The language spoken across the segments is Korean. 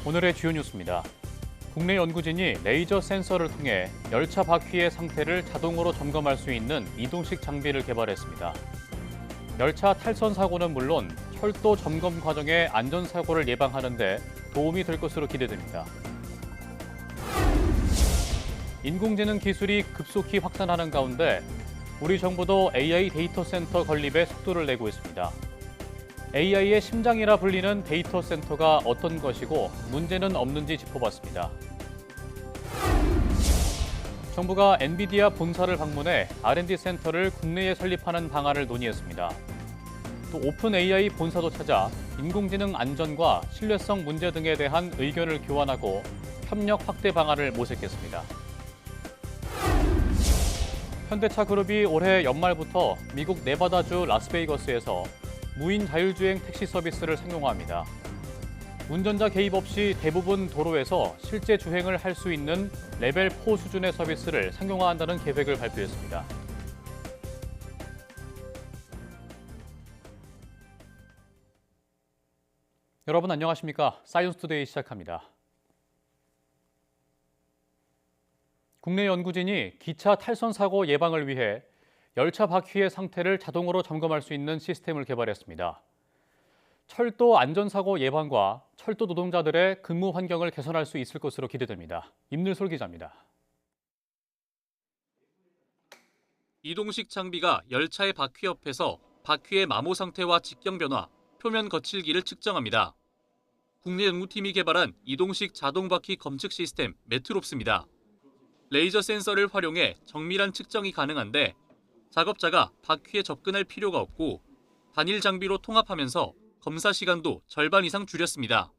오늘의 주요 뉴스입니다. 국내 연구진이 레이저 센서를 통해 열차 바퀴의 상태를 자동으로 점검할 수 있는 이동식 장비를 개발했습니다. 열차 탈선 사고는 물론 철도 점검 과정의 안전사고를 예방하는 데 도움이 될 것으로 기대됩니다. 인공지능 기술이 급속히 확산하는 가운데 우리 정부도 AI 데이터 센터 건립에 속도를 내고 있습니다. AI의 심장이라 불리는 데이터 센터가 어떤 것이고 문제는 없는지 짚어봤습니다. 정부가 엔비디아 본사를 방문해 R&D 센터를 국내에 설립하는 방안을 논의했습니다. 또 오픈 AI 본사도 찾아 인공지능 안전과 신뢰성 문제 등에 대한 의견을 교환하고 협력 확대 방안을 모색했습니다. 현대차 그룹이 올해 연말부터 미국 네바다주 라스베이거스에서 무인 자율주행 택시 서비스를 상용화합니다. 운전자 개입 없이 대부분 도로에서 실제 주행을 할 수 있는 레벨 4 수준의 서비스를 상용화한다는 계획을 발표했습니다. 여러분 안녕하십니까? 사이언스투데이 시작합니다. 국내 연구진이 기차 탈선 사고 예방을 위해 열차 바퀴의 상태를 자동으로 점검할 수 있는 시스템을 개발했습니다. 철도 안전사고 예방과 철도 노동자들의 근무 환경을 개선할 수 있을 것으로 기대됩니다. 임늘솔 기자입니다. 이동식 장비가 열차의 바퀴 옆에서 바퀴의 마모 상태와 직경 변화, 표면 거칠기를 측정합니다. 국내 연구팀이 개발한 이동식 자동 바퀴 검측 시스템 메트롭스입니다. 레이저 센서를 활용해 정밀한 측정이 가능한데 작업자가 바퀴에 접근할 필요가 없고 단일 장비로 통합하면서 검사 시간도 절반 이상 줄였습니다.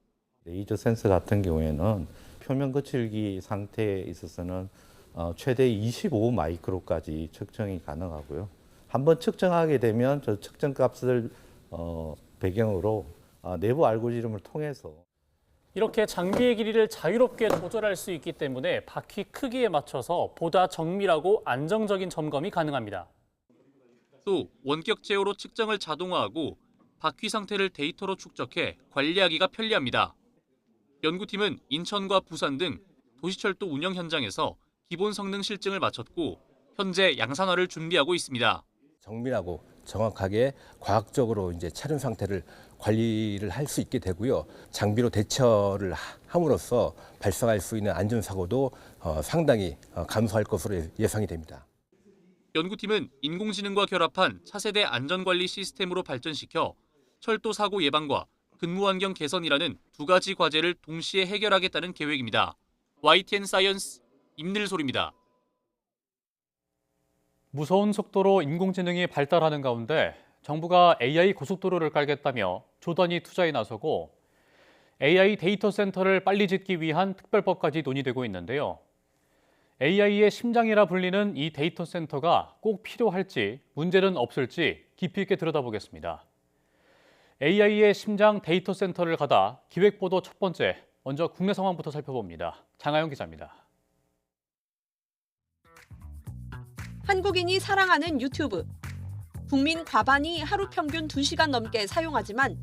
레이저 센서 같은 경우에는 표면 거칠기 상태에 있어서는 최대 25 마이크로까지 측정이 가능하고요. 한번 측정하게 되면 저 측정 값을 배경으로 내부 알고리즘을 통해서 이렇게 장비의 길이를 자유롭게 조절할 수 있기 때문에 바퀴 크기에 맞춰서 보다 정밀하고 안정적인 점검이 가능합니다. 또 원격 제어로 측정을 자동화하고 바퀴 상태를 데이터로 축적해 관리하기가 편리합니다. 연구팀은 인천과 부산 등 도시철도 운영 현장에서 기본 성능 실증을 마쳤고 현재 양산화를 준비하고 있습니다. 정밀하고 정확하게 과학적으로 이제 차량 상태를 관리를 할 수 있게 되고요. 장비로 대처를 함으로써 발생할 수 있는 안전사고도 상당히 감소할 것으로 예상이 됩니다. 연구팀은 인공지능과 결합한 차세대 안전관리 시스템으로 발전시켜 철도 사고 예방과 근무 환경 개선이라는 두 가지 과제를 동시에 해결하겠다는 계획입니다. YTN 사이언스 임늘솔입니다. 무서운 속도로 인공지능이 발달하는 가운데 정부가 AI 고속도로를 깔겠다며 조단위 투자에 나서고 AI 데이터 센터를 빨리 짓기 위한 특별법까지 논의되고 있는데요. AI의 심장이라 불리는 이 데이터 센터가 꼭 필요할지 문제는 없을지 깊이 있게 들여다보겠습니다. AI의 심장 데이터 센터를 가다 기획보도 첫 번째, 먼저 국내 상황부터 살펴봅니다. 장하영 기자입니다. 한국인이 사랑하는 유튜브. 국민 과반이 하루 평균 2시간 넘게 사용하지만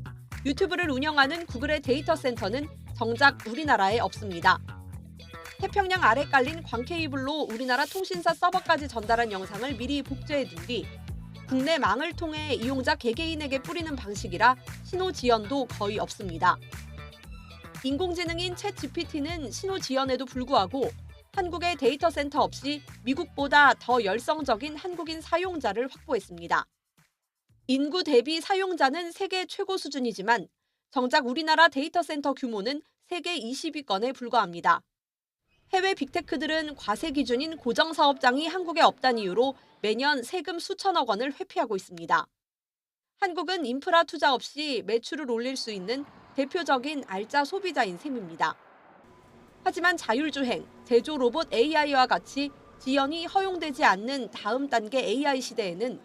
유튜브를 운영하는 구글의 데이터 센터는 정작 우리나라에 없습니다. 태평양 아래 깔린 광케이블로 우리나라 통신사 서버까지 전달한 영상을 미리 복제해둔 뒤 국내 망을 통해 이용자 개개인에게 뿌리는 방식이라 신호 지연도 거의 없습니다. 인공지능인 챗GPT는 신호 지연에도 불구하고 한국의 데이터 센터 없이 미국보다 더 열성적인 한국인 사용자를 확보했습니다. 인구 대비 사용자는 세계 최고 수준이지만 정작 우리나라 데이터 센터 규모는 세계 20위권에 불과합니다. 해외 빅테크들은 과세 기준인 고정사업장이 한국에 없다는 이유로 매년 세금 수천억 원을 회피하고 있습니다. 한국은 인프라 투자 없이 매출을 올릴 수 있는 대표적인 알짜 소비자인 셈입니다. 하지만 자율주행, 제조 로봇 AI와 같이 지연이 허용되지 않는 다음 단계 AI 시대에는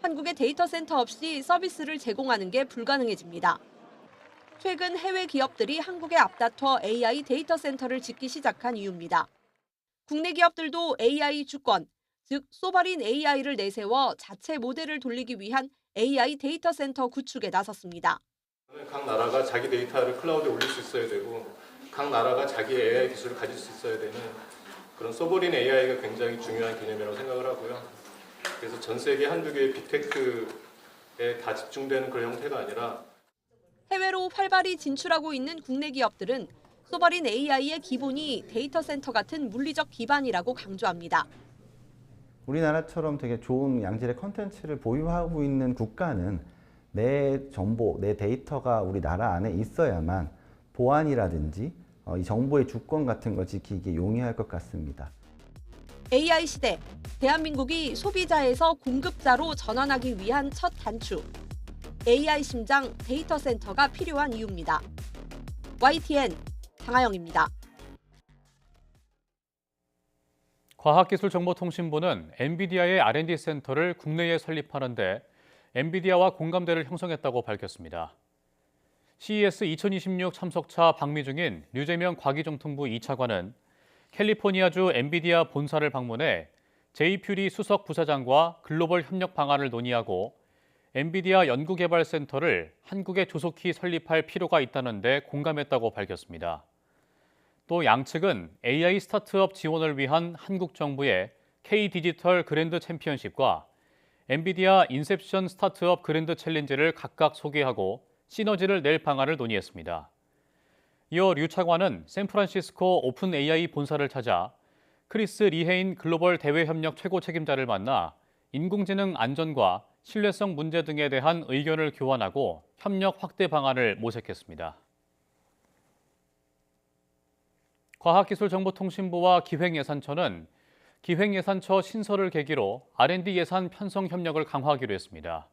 한국의 데이터 센터 없이 서비스를 제공하는 게 불가능해집니다. 최근 해외 기업들이 한국에 앞다퉈 AI 데이터 센터를 짓기 시작한 이유입니다. 국내 기업들도 AI 주권, 즉 소버린 AI를 내세워 자체 모델을 돌리기 위한 AI 데이터 센터 구축에 나섰습니다. 각 나라가 자기 데이터를 클라우드에 올릴 수 있어야 되고 각 나라가 자기 AI 기술을 가질 수 있어야 되는 그런 소버린 AI가 굉장히 중요한 개념이라고 생각을 하고요. 그래서 전 세계 한두 개의 빅테크에 다 집중되는 그런 형태가 아니라 해외로 활발히 진출하고 있는 국내 기업들은 소버린 AI의 기본이 데이터 센터 같은 물리적 기반이라고 강조합니다. 우리나라처럼 되게 좋은 양질의 컨텐츠를 보유하고 있는 국가는 내 정보, 내 데이터가 우리 나라 안에 있어야만 보안이라든지 이 정보의 주권 같은 걸 지키기 용이할 것 같습니다. AI 시대, 대한민국이 소비자에서 공급자로 전환하기 위한 첫 단추. AI 심장 데이터 센터가 필요한 이유입니다. YTN 장하영입니다. 과학기술정보통신부는 엔비디아의 R&D 센터를 국내에 설립하는데 엔비디아와 공감대를 형성했다고 밝혔습니다. CES 2026 참석차 방미 중인 류재명 과기정통부 2차관은 캘리포니아주 엔비디아 본사를 방문해 제이 퓨리 수석 부사장과 글로벌 협력 방안을 논의하고 엔비디아 연구개발센터를 한국에 조속히 설립할 필요가 있다는 데 공감했다고 밝혔습니다. 또 양측은 AI 스타트업 지원을 위한 한국 정부의 K-디지털 그랜드 챔피언십과 엔비디아 인셉션 스타트업 그랜드 챌린지를 각각 소개하고 시너지를 낼 방안을 논의했습니다. 이어 류 차관은 샌프란시스코 오픈 AI 본사를 찾아 크리스 리헤인 글로벌 대외협력 최고 책임자를 만나 인공지능 안전과 신뢰성 문제 등에 대한 의견을 교환하고 협력 확대 방안을 모색했습니다. 과학기술정보통신부와 기획예산처는 기획예산처 신설을 계기로 R&D 예산 편성 협력을 강화하기로 했습니다.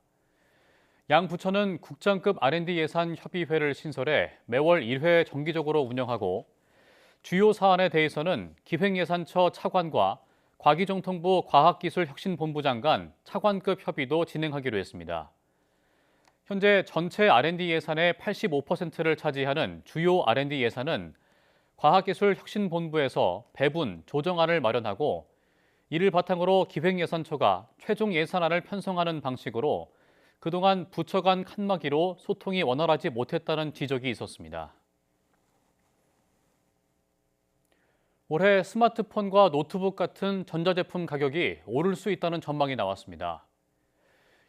양 부처는 국장급 R&D 예산 협의회를 신설해 매월 1회 정기적으로 운영하고 주요 사안에 대해서는 기획예산처 차관과 과기정통부 과학기술혁신본부장 간 차관급 협의도 진행하기로 했습니다. 현재 전체 R&D 예산의 85%를 차지하는 주요 R&D 예산은 과학기술혁신본부에서 배분, 조정안을 마련하고 이를 바탕으로 기획예산처가 최종 예산안을 편성하는 방식으로 그동안 부처 간 칸막이로 소통이 원활하지 못했다는 지적이 있었습니다. 올해 스마트폰과 노트북 같은 전자제품 가격이 오를 수 있다는 전망이 나왔습니다.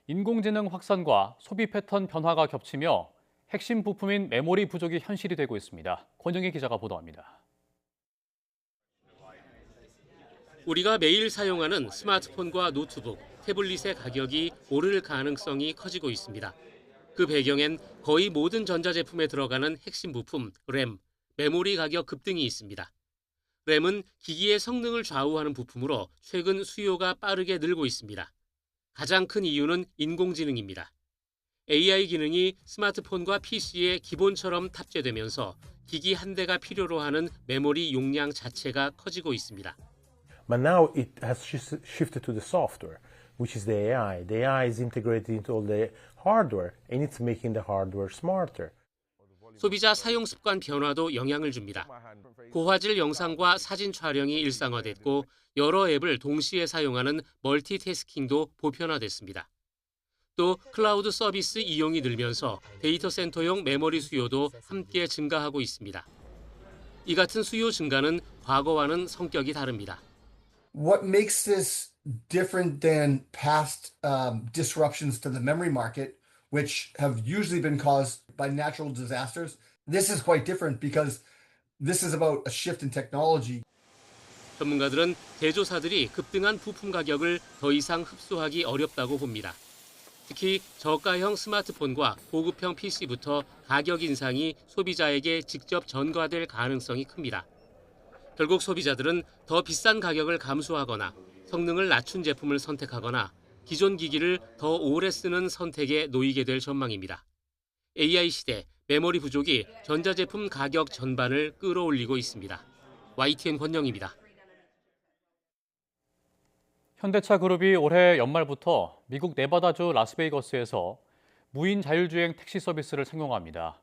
인공지능 확산과 소비 패턴 변화가 겹치며 핵심 부품인 메모리 부족이 현실이 되고 있습니다. 권영희 기자가 보도합니다. 우리가 매일 사용하는 스마트폰과 노트북, 태블릿의 가격이 오를 가능성이 커지고 있습니다. 그 배경엔 거의 모든 전자제품에 들어가는 핵심 부품, 램, 메모리 가격 급등이 있습니다. 램은 기기의 성능을 좌우하는 부품으로 최근 수요가 빠르게 늘고 있습니다. 가장 큰 이유는 인공지능입니다. AI 기능이 스마트폰과 PC에 기본처럼 탑재되면서 기기 한 대가 필요로 하는 메모리 용량 자체가 커지고 있습니다. But now it has shifted to the software, which is the AI. The AI is integrated into all the hardware, and it's making the hardware smarter. 소비자 사용 습관 변화도 영향을 줍니다. 고화질 영상과 사진 촬영이 일상화됐고 여러 앱을 동시에 사용하는 멀티태스킹도 보편화됐습니다. 또 클라우드 서비스 이용이 늘면서 데이터 센터용 메모리 수요도 함께 증가하고 있습니다. 이 같은 수요 증가는 과거와는 성격이 다릅니다. What makes this different than past disruptions to the memory market, which have usually been caused by natural disasters? This is quite different because this is about a shift in technology. 전문가들은 제조사들이 급등한 부품 가격을 더 이상 흡수하기 어렵다고 봅니다. 특히 저가형 스마트폰과 고급형 PC부터 가격 인상이 소비자에게 직접 전가될 가능성이 큽니다. 결국 소비자들은 더 비싼 가격을 감수하거나 성능을 낮춘 제품을 선택하거나 기존 기기를 더 오래 쓰는 선택에 놓이게 될 전망입니다. AI 시대 메모리 부족이 전자제품 가격 전반을 끌어올리고 있습니다. YTN 권영입니다. 현대차 그룹이 올해 연말부터 미국 네바다주 라스베이거스에서 무인 자율주행 택시 서비스를 상용합니다.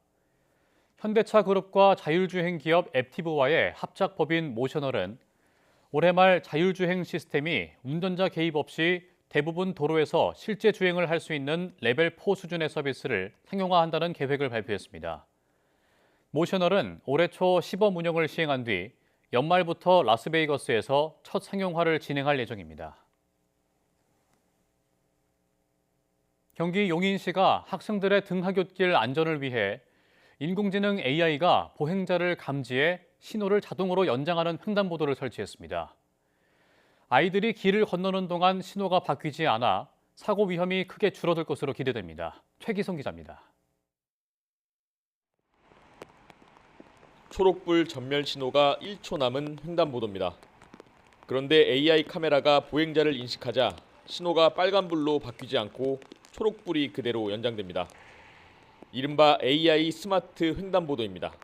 현대차 그룹과 자율주행 기업 앱티브와의 합작 법인 모셔널은 올해 말 자율주행 시스템이 운전자 개입 없이 대부분 도로에서 실제 주행을 할 수 있는 레벨 4 수준의 서비스를 상용화한다는 계획을 발표했습니다. 모셔널은 올해 초 시범 운영을 시행한 뒤 연말부터 라스베이거스에서 첫 상용화를 진행할 예정입니다. 경기 용인시가 학생들의 등하굣길 안전을 위해 인공지능 AI가 보행자를 감지해 신호를 자동으로 연장하는 횡단보도를 설치했습니다. 아이들이 길을 건너는 동안 신호가 바뀌지 않아 사고 위험이 크게 줄어들 것으로 기대됩니다. 최기성 기자입니다. 초록불 전멸 신호가 1초 남은 횡단보도입니다. 그런데 AI 카메라가 보행자를 인식하자 신호가 빨간불로 바뀌지 않고 초록불이 그대로 연장됩니다. 이른바 AI 스마트 횡단보도입니다.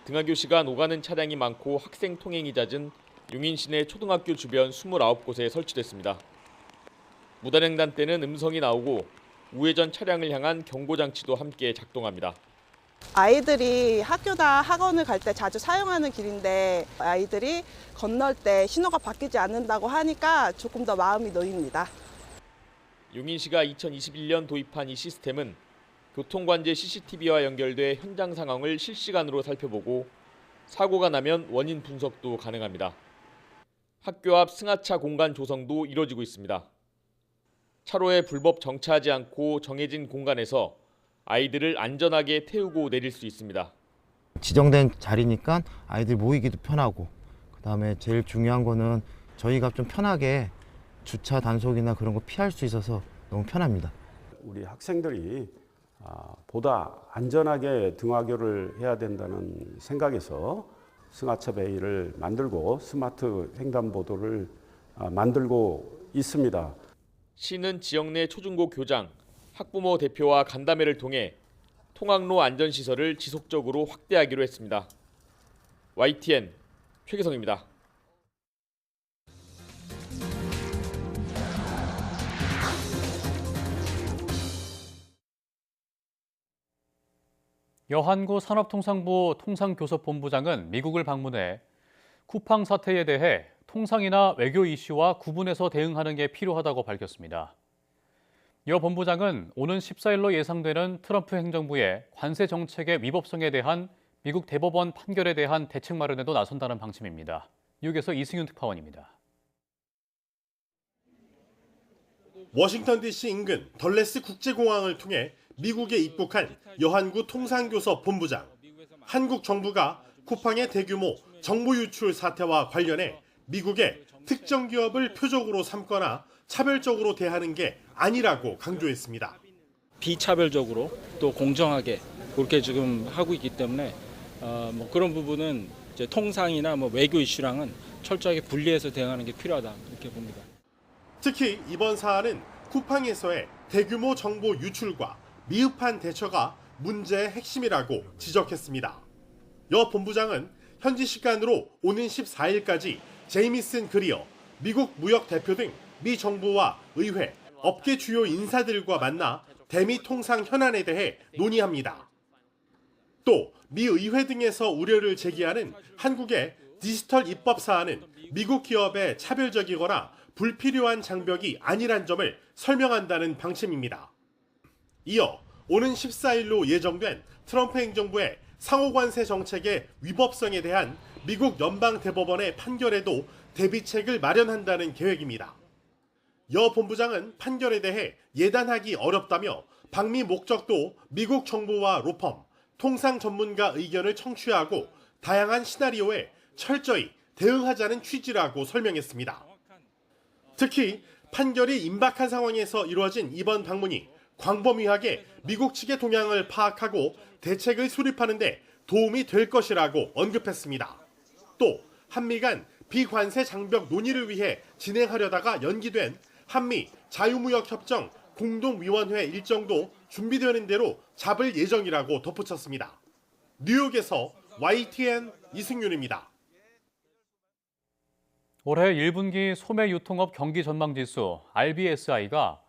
등하교 시간 오가는 차량이 많고 학생 통행이 잦은 용인 시내 초등학교 주변 29곳에 설치됐습니다. 무단횡단 때는 음성이 나오고 우회전 차량을 향한 경고장치도 함께 작동합니다. 아이들이 학교나 학원을 갈 때 자주 사용하는 길인데 아이들이 건널 때 신호가 바뀌지 않는다고 하니까 조금 더 마음이 놓입니다. 용인시가 2021년 도입한 이 시스템은 교통관제 CCTV와 연결돼 현장 상황을 실시간으로 살펴보고 사고가 나면 원인 분석도 가능합니다. 학교 앞 승하차 공간 조성도 이뤄지고 있습니다. 차로에 불법 정차하지 않고 정해진 공간에서 아이들을 안전하게 태우고 내릴 수 있습니다. 지정된 자리니까 아이들 모이기도 편하고, 그다음에 제일 중요한 거는 저희가 좀 편하게 주차 단속이나 그런 거 피할 수 있어서 너무 편합니다. 우리 학생들이 보다 안전하게 등하교를 해야 된다는 생각에서 승하차 베이를 만들고 스마트 횡단보도를 만들고 있습니다. 시는 지역 내 초중고 교장, 학부모 대표와 간담회를 통해 통학로 안전시설을 지속적으로 확대하기로 했습니다. YTN 최기성입니다. 여한구 산업통상부 통상교섭본부장은 미국을 방문해 쿠팡 사태에 대해 통상이나 외교 이슈와 구분해서 대응하는 게 필요하다고 밝혔습니다. 여 본부장은 오는 14일로 예상되는 트럼프 행정부의 관세 정책의 위법성에 대한 미국 대법원 판결에 대한 대책 마련에도 나선다는 방침입니다. 뉴욕에서 이승윤 특파원입니다. 워싱턴 DC 인근 덜레스 국제공항을 통해 미국에 입국한 여한구 통상교섭 본부장. 한국 정부가 쿠팡의 대규모 정보 유출 사태와 관련해 미국의 특정 기업을 표적으로 삼거나 차별적으로 대하는 게 아니라고 강조했습니다. 비차별적으로 또 공정하게 그렇게 지금 하고 있기 때문에 그런 부분은 이제 통상이나 외교 이슈랑은 철저하게 분리해서 대응하는 게 필요하다 이렇게 봅니다. 특히 이번 사안은 쿠팡에서의 대규모 정보 유출과 미흡한 대처가 문제의 핵심이라고 지적했습니다. 여 본부장은 현지 시간으로 오는 14일까지 제이미슨 그리어 미국 무역 대표 등 미 정부와 의회, 업계 주요 인사들과 만나 대미 통상 현안에 대해 논의합니다. 또 미 의회 등에서 우려를 제기하는 한국의 디지털 입법 사안은 미국 기업의 차별적이거나 불필요한 장벽이 아니란 점을 설명한다는 방침입니다. 이어 오는 14일로 예정된 트럼프 행정부의 상호관세 정책의 위법성에 대한 미국 연방대법원의 판결에도 대비책을 마련한다는 계획입니다. 여 본부장은 판결에 대해 예단하기 어렵다며 방미 목적도 미국 정부와 로펌, 통상 전문가 의견을 청취하고 다양한 시나리오에 철저히 대응하자는 취지라고 설명했습니다. 특히 판결이 임박한 상황에서 이루어진 이번 방문이 광범위하게 미국 측의 동향을 파악하고 대책을 수립하는 데 도움이 될 것이라고 언급했습니다. 또 한미 간 비관세 장벽 논의를 위해 진행하려다가 연기된 한미 자유무역협정 공동위원회 일정도 준비되는 대로 잡을 예정이라고 덧붙였습니다. 뉴욕에서 YTN 이승윤입니다. 올해 1분기 소매 유통업 경기 전망지수 RBSI가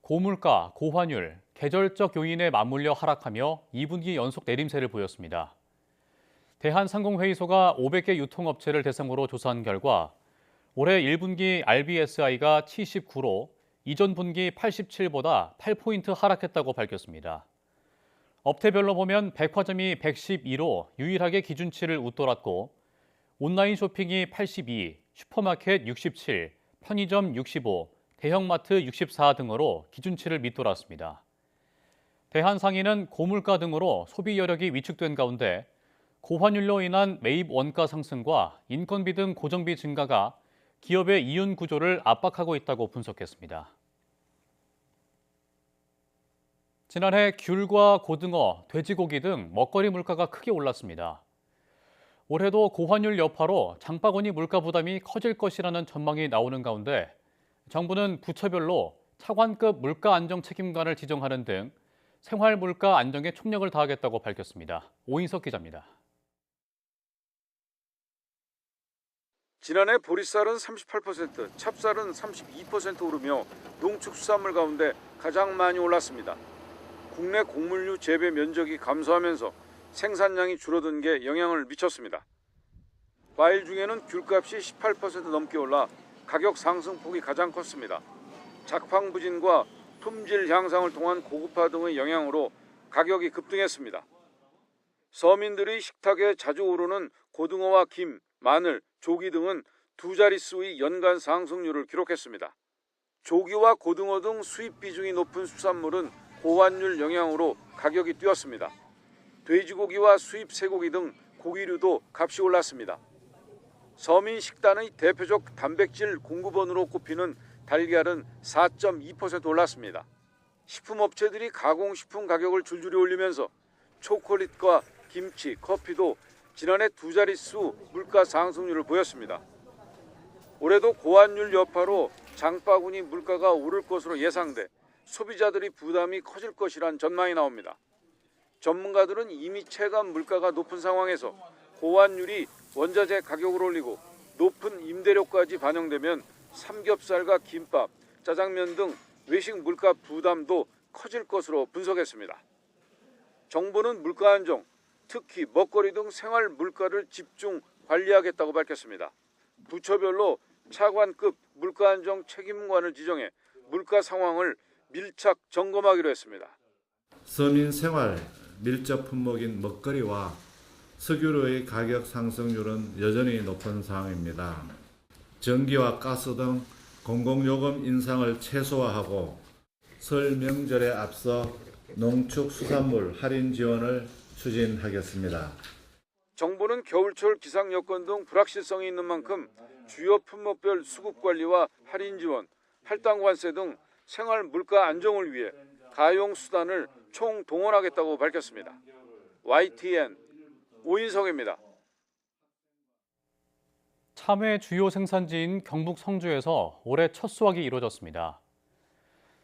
고물가, 고환율, 계절적 요인에 맞물려 하락하며 2분기 연속 내림세를 보였습니다. 대한상공회의소가 500개 유통업체를 대상으로 조사한 결과 올해 1분기 RBSI가 79로 이전 분기 87보다 8포인트 하락했다고 밝혔습니다. 업태별로 보면 백화점이 112로 유일하게 기준치를 웃돌았고 온라인 쇼핑이 82, 슈퍼마켓 67, 편의점 65, 대형마트 64 등으로 기준치를 밑돌았습니다. 대한상인은 고물가 등으로 소비 여력이 위축된 가운데 고환율로 인한 매입 원가 상승과 인건비 등 고정비 증가가 기업의 이윤 구조를 압박하고 있다고 분석했습니다. 지난해 귤과 고등어, 돼지고기 등 먹거리 물가가 크게 올랐습니다. 올해도 고환율 여파로 장바구니 물가 부담이 커질 것이라는 전망이 나오는 가운데 정부는 부처별로 차관급 물가 안정 책임관을 지정하는 등 생활 물가 안정에 총력을 다하겠다고 밝혔습니다. 오인석 기자입니다. 지난해 보리쌀은 38%, 찹쌀은 32% 오르며 농축수산물 가운데 가장 많이 올랐습니다. 국내 곡물류 재배 면적이 감소하면서 생산량이 줄어든 게 영향을 미쳤습니다. 과일 중에는 귤값이 18% 넘게 올라 가격 상승폭이 가장 컸습니다. 작황 부진과 품질 향상을 통한 고급화 등의 영향으로 가격이 급등했습니다. 서민들이 식탁에 자주 오르는 고등어와 김, 마늘, 조기 등은 두 자릿수의 연간 상승률을 기록했습니다. 조기와 고등어 등 수입 비중이 높은 수산물은 고환율 영향으로 가격이 뛰었습니다. 돼지고기와 수입 쇠고기 등 고기류도 값이 올랐습니다. 서민 식단의 대표적 단백질 공급원으로 꼽히는 달걀은 4.2% 올랐습니다. 식품업체들이 가공식품 가격을 줄줄이 올리면서 초콜릿과 김치, 커피도 지난해 두 자릿수 물가 상승률을 보였습니다. 올해도 고환율 여파로 장바구니 물가가 오를 것으로 예상돼 소비자들이 부담이 커질 것이란 전망이 나옵니다. 전문가들은 이미 체감 물가가 높은 상황에서 고환율이 원자재 가격을 올리고 높은 임대료까지 반영되면 삼겹살과 김밥, 짜장면 등 외식 물가 부담도 커질 것으로 분석했습니다. 정부는 물가 안정, 특히 먹거리 등 생활 물가를 집중 관리하겠다고 밝혔습니다. 부처별로 차관급 물가 안정 책임관을 지정해 물가 상황을 밀착 점검하기로 했습니다. 서민 생활 밀접 품목인 먹거리와 석유류의 가격 상승률은 여전히 높은 상황입니다. 전기와 가스 등 공공요금 인상을 최소화하고 설 명절에 앞서 농축수산물 할인 지원을 추진하겠습니다. 정부는 겨울철 기상 여건 등 불확실성이 있는 만큼 주요 품목별 수급 관리와 할인 지원, 할당관세 등 생활 물가 안정을 위해 가용 수단을 총동원하겠다고 밝혔습니다. YTN 오인석입니다. 참외 주요 생산지인 경북 성주에서 올해 첫 수확이 이루어졌습니다.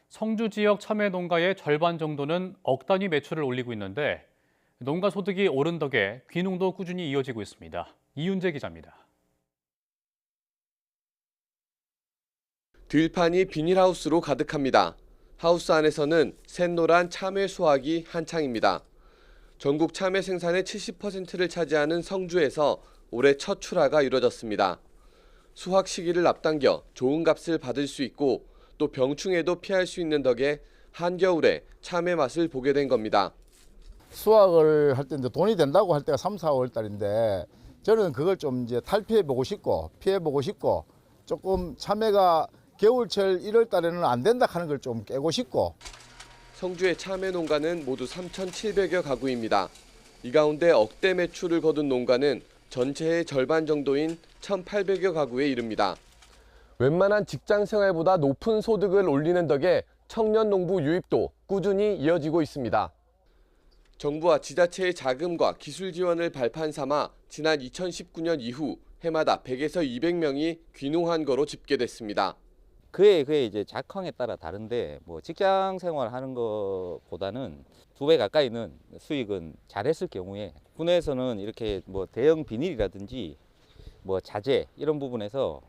성주 지역 참외 농가의 절반 정도는 억 단위 매출을 올리고 있는데 농가 소득이 오른 덕에 귀농도 꾸준히 이어지고 있습니다. 이윤재 기자입니다. 들판이 비닐하우스로 가득합니다. 하우스 안에서는 샛노란 참외 수확이 한창입니다. 전국 참외 생산의 70%를 차지하는 성주에서 올해 첫 출하가 이루어졌습니다. 수확 시기를 앞당겨 좋은 값을 받을 수 있고 또 병충해도 피할 수 있는 덕에 한겨울에 참외 맛을 보게 된 겁니다. 수확을 할 때 이제 돈이 된다고 할 때가 3, 4월 달인데 저는 그걸 좀 이제 탈피해 보고 싶고 피해 보고 싶고 조금 참외가 겨울철 1월 달에는 안 된다 하는 걸 좀 깨고 싶고. 성주의 참외 농가는 모두 3,700여 가구입니다. 이 가운데 억대 매출을 거둔 농가는 전체의 절반 정도인 1,800여 가구에 이릅니다. 웬만한 직장 생활보다 높은 소득을 올리는 덕에 청년 농부 유입도 꾸준히 이어지고 있습니다. 정부와 지자체의 자금과 기술 지원을 발판 삼아 지난 2019년 이후 해마다 100에서 200명이 귀농한 거로 집계됐습니다. 그에 이제 작황에 따라 다른데 뭐 직장 생활하는 것보다는 2배 가까이는 수익은 잘했을 경우에 군에서는 이렇게 뭐 대형 비닐이라든지 뭐 자재 이런 부분에서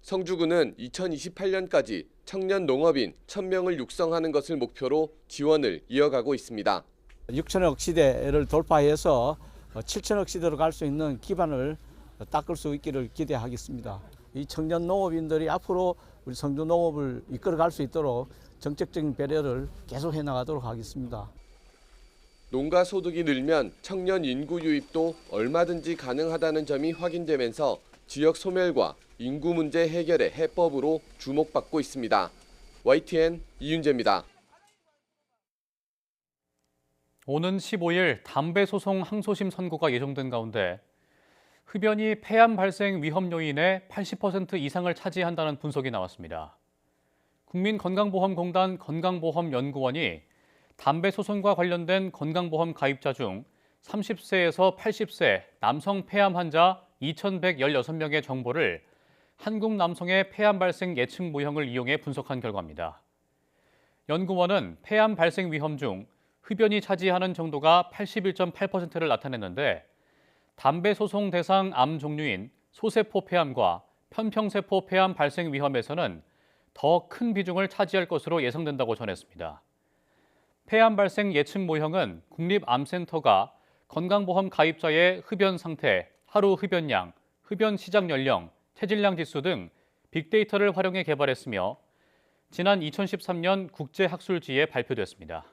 성주군은 2028년까지 청년 농업인 1,000명을 육성하는 것을 목표로 지원을 이어가고 있습니다. 6천억 시대를 돌파해서 7천억 시대로 갈 수 있는 기반을 닦을 수 있기를 기대하겠습니다. 이 청년 농업인들이 앞으로 우리 성주 농업을 이끌어갈 수 있도록 정책적인 배려를 계속해 나가도록 하겠습니다. 농가 소득이 늘면 청년 인구 유입도 얼마든지 가능하다는 점이 확인되면서 지역 소멸과 인구 문제 해결의 해법으로 주목받고 있습니다. YTN 이윤재입니다. 오는 15일 담배 소송 항소심 선고가 예정된 가운데 흡연이 폐암 발생 위험 요인의 80% 이상을 차지한다는 분석이 나왔습니다. 국민건강보험공단 건강보험연구원이 담배 소송과 관련된 건강보험 가입자 중 30세에서 80세 남성 폐암 환자 2,116명의 정보를 한국 남성의 폐암 발생 예측 모형을 이용해 분석한 결과입니다. 연구원은 폐암 발생 위험 중 흡연이 차지하는 정도가 81.8%를 나타냈는데 담배 소송 대상 암 종류인 소세포 폐암과 편평세포 폐암 발생 위험에서는 더 큰 비중을 차지할 것으로 예상된다고 전했습니다. 폐암 발생 예측 모형은 국립암센터가 건강보험 가입자의 흡연 상태, 하루 흡연량, 흡연 시작 연령, 체질량 지수 등 빅데이터를 활용해 개발했으며 지난 2013년 국제학술지에 발표됐습니다.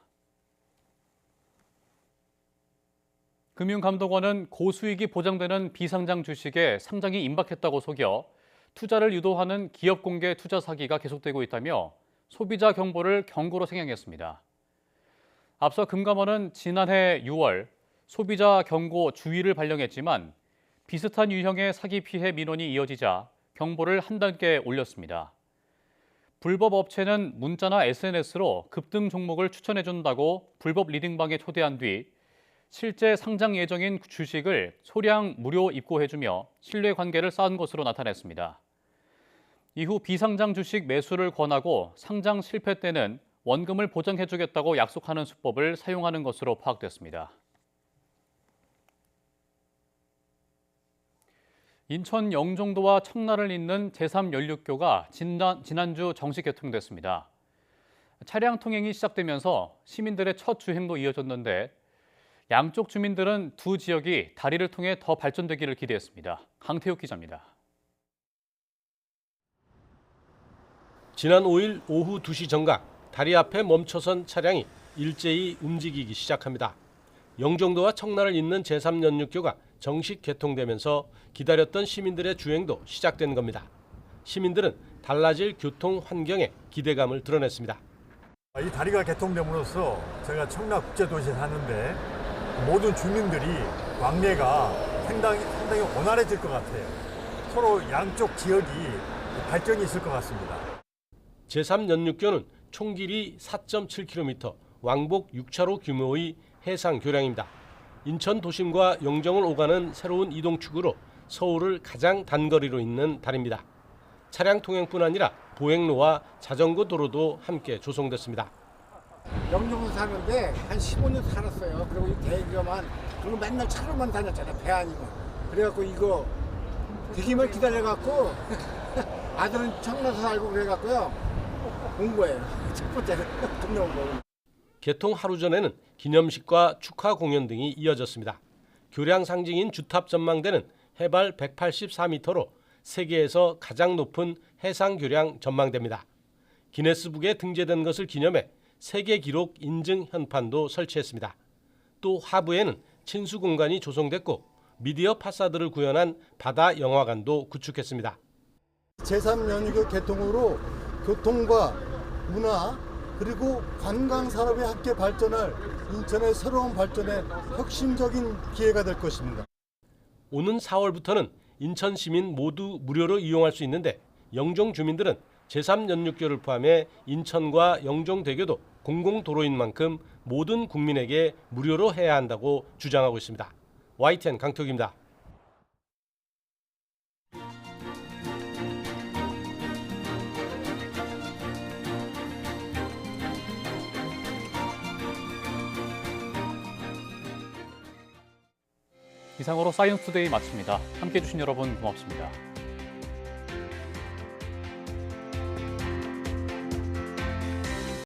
금융감독원은 고수익이 보장되는 비상장 주식에 상장이 임박했다고 속여 투자를 유도하는 기업 공개 투자 사기가 계속되고 있다며 소비자 경보를 경고로 생각했습니다. 앞서 금감원은 지난해 6월 소비자 경고 주의를 발령했지만 비슷한 유형의 사기 피해 민원이 이어지자 경보를 한 단계 올렸습니다. 불법 업체는 문자나 SNS로 급등 종목을 추천해준다고 불법 리딩방에 초대한 뒤 실제 상장 예정인 주식을 소량 무료 입고해주며 신뢰관계를 쌓은 것으로 나타냈습니다. 이후 비상장 주식 매수를 권하고 상장 실패 때는 원금을 보장해주겠다고 약속하는 수법을 사용하는 것으로 파악됐습니다. 인천 영종도와 청라를 잇는 제3연륙교가 지난주 정식 개통됐습니다. 차량 통행이 시작되면서 시민들의 첫 주행도 이어졌는데 양쪽 주민들은 두 지역이 다리를 통해 더 발전되기를 기대했습니다. 강태욱 기자입니다. 지난 5일 오후 2시 정각 다리 앞에 멈춰선 차량이 일제히 움직이기 시작합니다. 영종도와 청라를 잇는 제3연륙교가 정식 개통되면서 기다렸던 시민들의 주행도 시작된 겁니다. 시민들은 달라질 교통 환경에 기대감을 드러냈습니다. 이 다리가 개통됨으로써 제가 청라국제도시에 사는데 모든 주민들이 왕래가 상당히 원활해질 것 같아요. 서로 양쪽 지역이 발전이 있을 것 같습니다. 제3연륙교는 총 길이 4.7km, 왕복 6차로 규모의 해상 교량입니다. 인천 도심과 영종을 오가는 새로운 이동축으로 서울을 가장 단거리로 잇는 다리입니다. 차량 통행뿐 아니라 보행로와 자전거 도로도 함께 조성됐습니다. 영종도 사는데 한 15년 살았어요. 그리고 이 대교만 그리고 맨날 차로만 다녔잖아요. 배 아니고. 그래갖고 이거 되기만 기다려갖고 아들은 청라서 살고 그래갖고요. 온 거예요. 첫 번째는 동네 온 거예요. 개통 하루 전에는 기념식과 축하 공연 등이 이어졌습니다. 교량 상징인 주탑 전망대는 해발 184m로 세계에서 가장 높은 해상 교량 전망대입니다. 기네스북에 등재된 것을 기념해 세계 기록 인증 현판도 설치했습니다. 또 하부에는 친수 공간이 조성됐고 미디어 파사드를 구현한 바다 영화관도 구축했습니다. 제3연휴 개통으로 교통과 문화 그리고 관광 산업이 함께 발전할 인천의 새로운 발전에 혁신적인 기회가 될 것입니다. 오는 4월부터는 인천 시민 모두 무료로 이용할 수 있는데 영종 주민들은 제3연륙교를 포함해 인천과 영종대교도 공공도로인 만큼 모든 국민에게 무료로 해야 한다고 주장하고 있습니다. YTN 강태욱입니다. 이상으로 사이언스 투데이 마칩니다. 함께해 주신 여러분 고맙습니다.